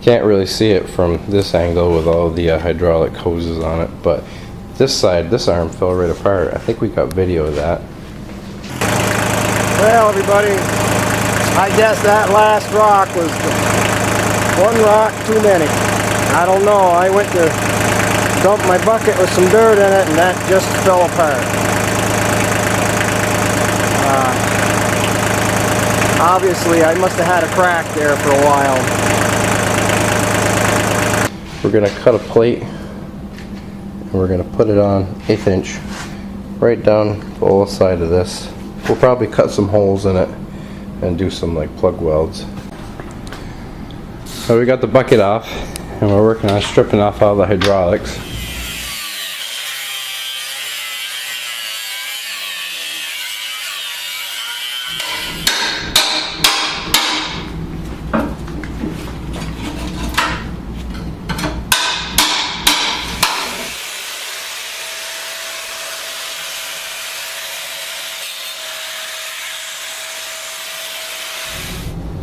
Can't really see it from this angle with all the hydraulic hoses on it, but this side, this arm fell right apart. I think we got video of that. Well, everybody, I guess that last rock was one rock too many. I don't know. I went to dump my bucket with some dirt in it, and that just fell apart. Obviously, I must have had a crack there for a while. We're going to cut a plate, and we're going to put it on 1/8 inch right down the whole side of this. We'll probably cut some holes in it and do some like plug welds. So we got the bucket off, and we're working on stripping off all the hydraulics.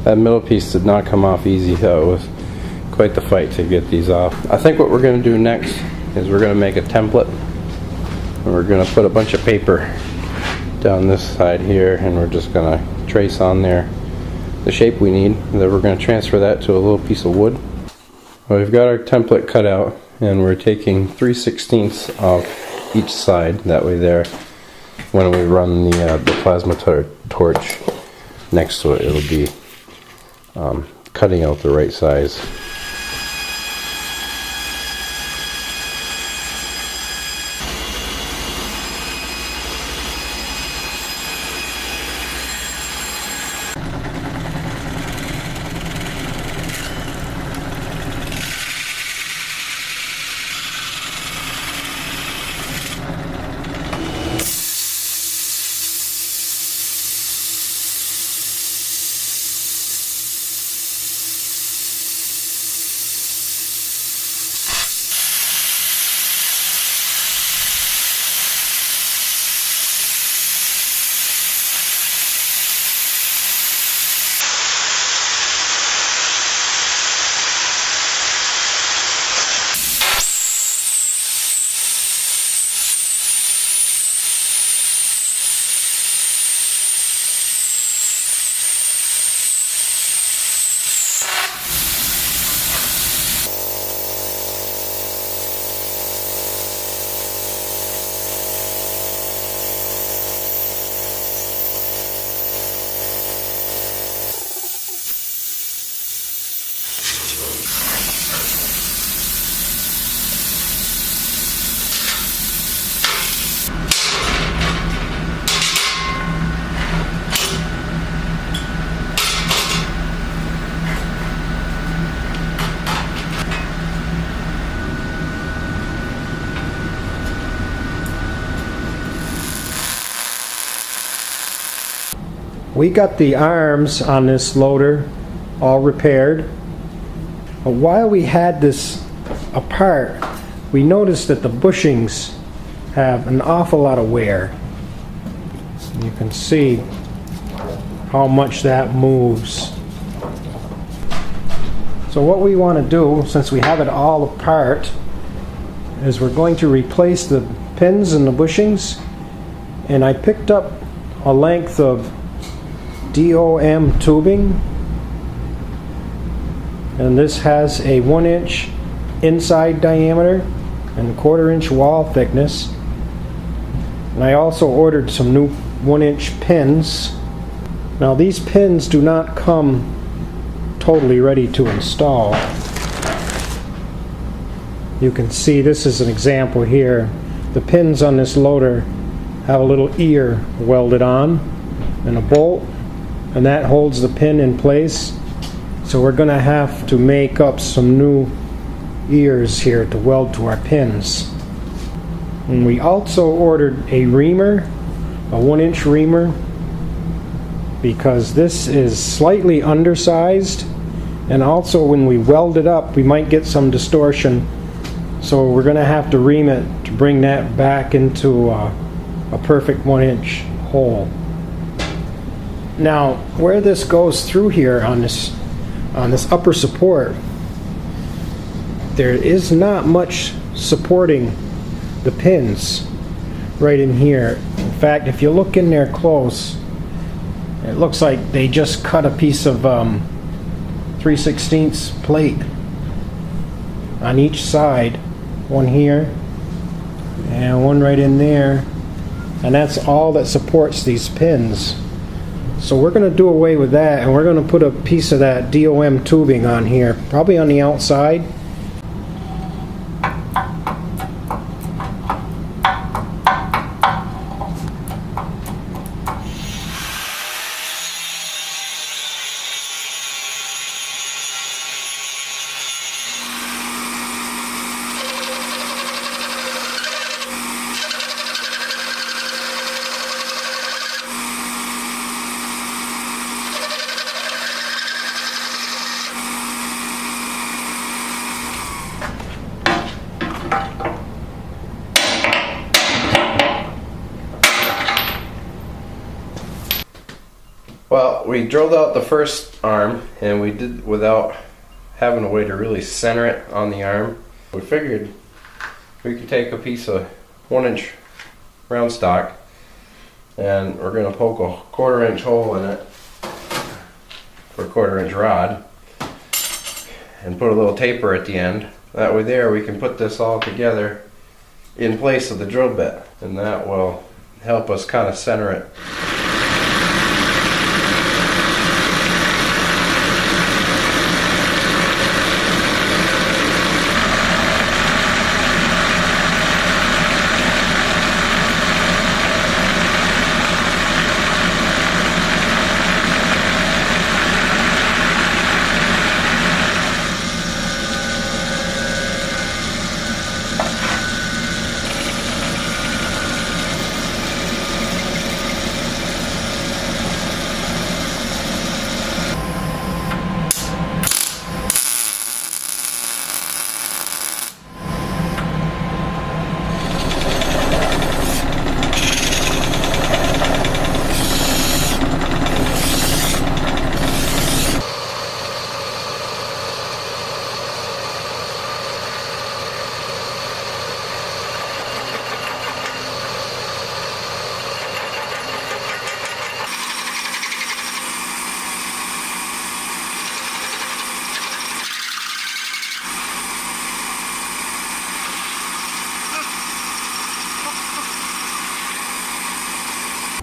That middle piece did not come off easy, though. It was quite the fight to get these off. I think what we're going to do next is we're going to make a template, and we're going to put a bunch of paper down this side here, and we're just going to trace on there the shape we need. And then we're going to transfer that to a little piece of wood. Well, we've got our template cut out, and we're taking 3/16 off each side. That way there, when we run the plasma torch next to it, it'll be cutting out the right size. We got the arms on this loader all repaired. But while we had this apart, we noticed that the bushings have an awful lot of wear. You can see how much that moves. So what we want to do, since we have it all apart, is we're going to replace the pins and the bushings. And I picked up a length of DOM tubing, and this has a 1-inch inside diameter and a 1/4 inch wall thickness. And I also ordered some new 1-inch pins. Now these pins do not come totally ready to install. You can see this is an example here. The pins on this loader have a little ear welded on and a bolt, and that holds the pin in place. So we're going to have to make up some new ears here to weld to our pins. And we also ordered a reamer, a 1-inch reamer, because this is slightly undersized, and also when we weld it up we might get some distortion, so we're going to have to ream it to bring that back into a perfect 1-inch hole. Now where this goes through here on this upper support, there is not much supporting the pins right in here. In fact, if you look in there close, it looks like they just cut a piece of 3/16 plate on each side, one here and one right in there, and that's all that supports these pins. So we're going to do away with that, and we're going to put a piece of that DOM tubing on here, probably on the outside. Well, we drilled out the first arm, and we did without having a way to really center it on the arm. We figured we could take a piece of 1-inch round stock, and we're going to poke a 1/4-inch hole in it for a 1/4-inch rod, and put a little taper at the end. That way there we can put this all together in place of the drill bit, and that will help us kind of center it.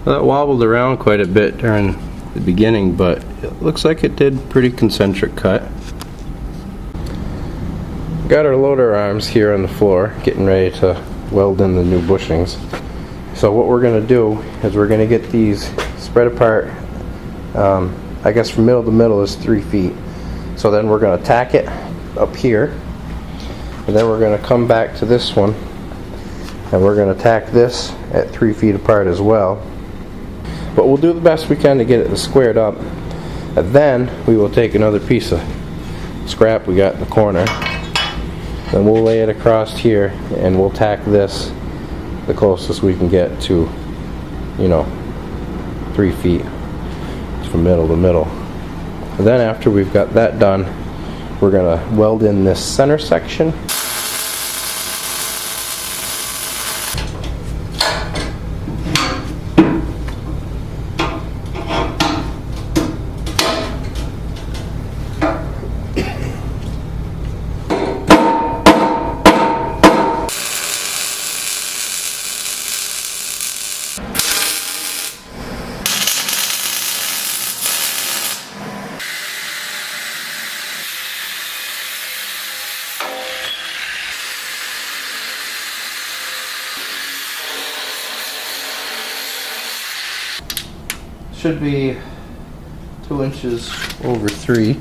That wobbled around quite a bit during the beginning, but it looks like it did pretty concentric cut. Got our loader arms here on the floor, getting ready to weld in the new bushings. So what we're going to do is we're going to get these spread apart. I guess from middle to middle is 3 feet. So then we're going to tack it up here, and then we're going to come back to this one, and we're going to tack this at 3 feet apart as well. But we'll do the best we can to get it squared up, and then we will take another piece of scrap we got in the corner, then we'll lay it across here, and we'll tack this the closest we can get to, 3 feet from middle to middle. And then after we've got that done, we're going to weld in this center section. Should be 2 inches over 3.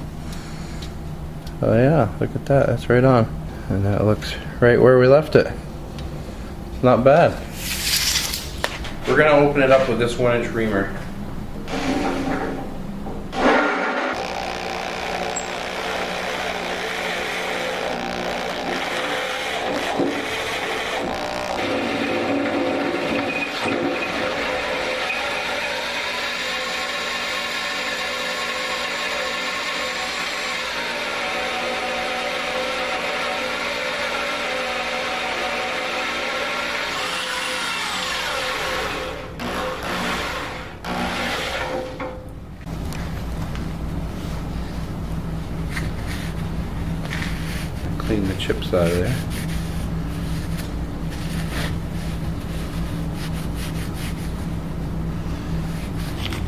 Oh yeah, look at that, that's right on. And that looks right where we left it. It's not bad. We're going to open it up with this 1-inch reamer. Clean the chips out of there.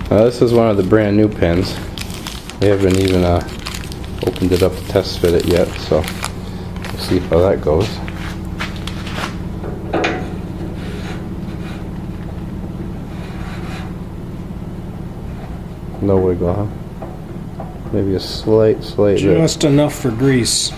Now this is one of the brand new pins. We haven't even opened it up to test fit it yet, so we'll see how that goes. No wiggle, huh? Maybe a slight bit. Just enough for grease.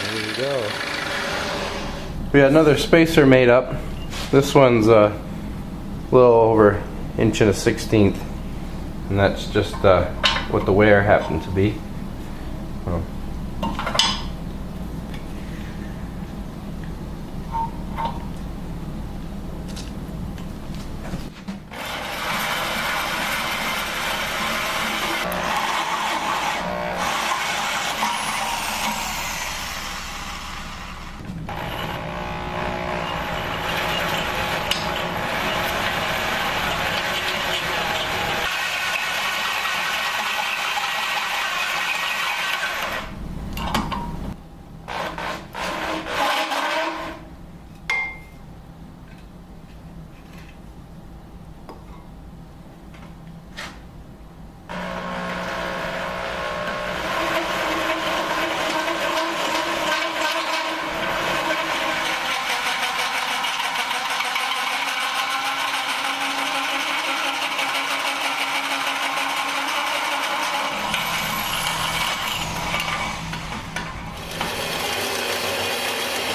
There you go. We got another spacer made up. This one's a little over 1 1/16, and that's just what the wear happened to be.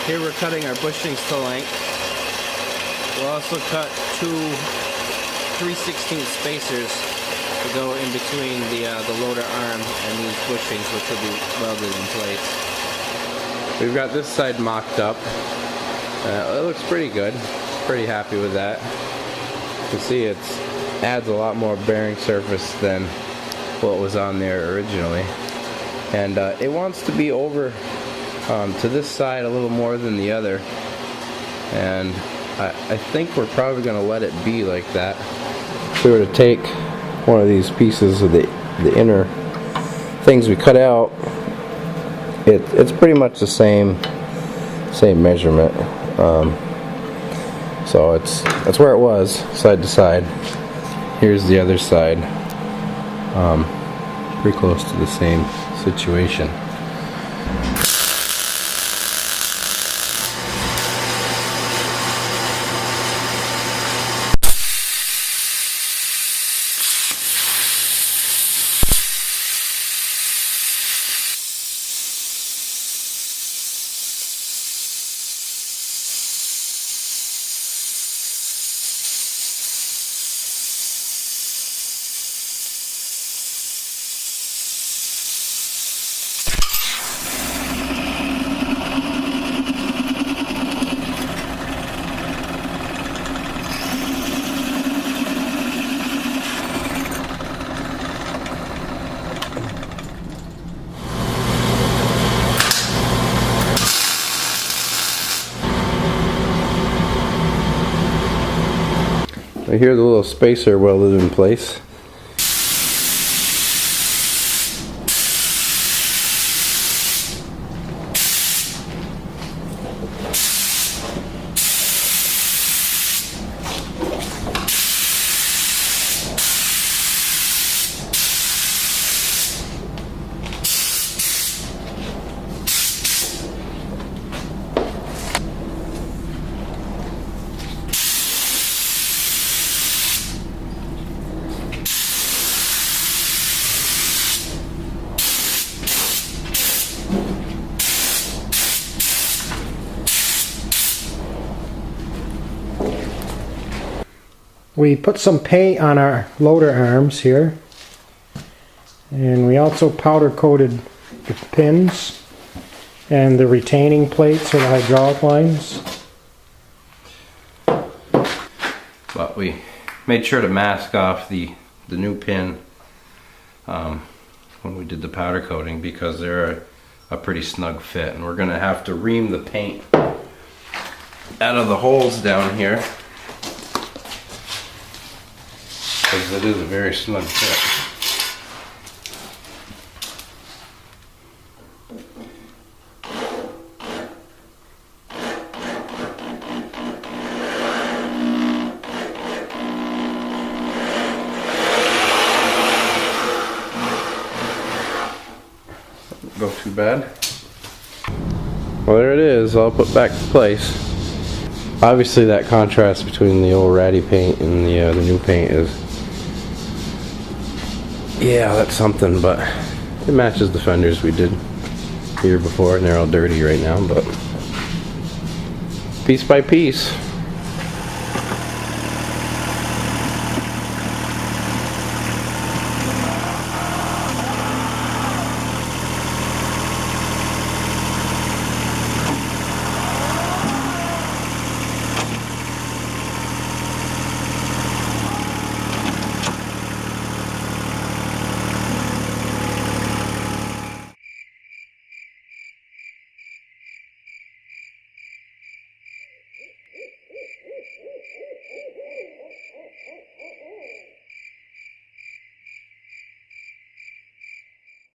Here we're cutting our bushings to length. We'll also cut two 3/16 spacers to go in between the loader arm and these bushings, which will be welded in place. We've got this side mocked up. It looks pretty good. Pretty happy with that. You can see it adds a lot more bearing surface than what was on there originally. And it wants to be over to this side a little more than the other, and I think we're probably going to let it be like that. If we were to take one of these pieces of the inner things we cut out, it's pretty much the same measurement. So that's where it was, side to side. Here's the other side, pretty close to the same situation. Here's the little spacer welded in place. We put some paint on our loader arms here, and we also powder coated the pins and the retaining plates or the hydraulic lines. But we made sure to mask off the new pin when we did the powder coating, because they're a pretty snug fit, and we're going to have to ream the paint out of the holes down here, because it is a very snug fit. Go too bad. Well, there it is, all put back to place. Obviously that contrast between the old ratty paint and the new paint is, yeah, that's something, but it matches the fenders we did here before, and they're all dirty right now, but piece by piece.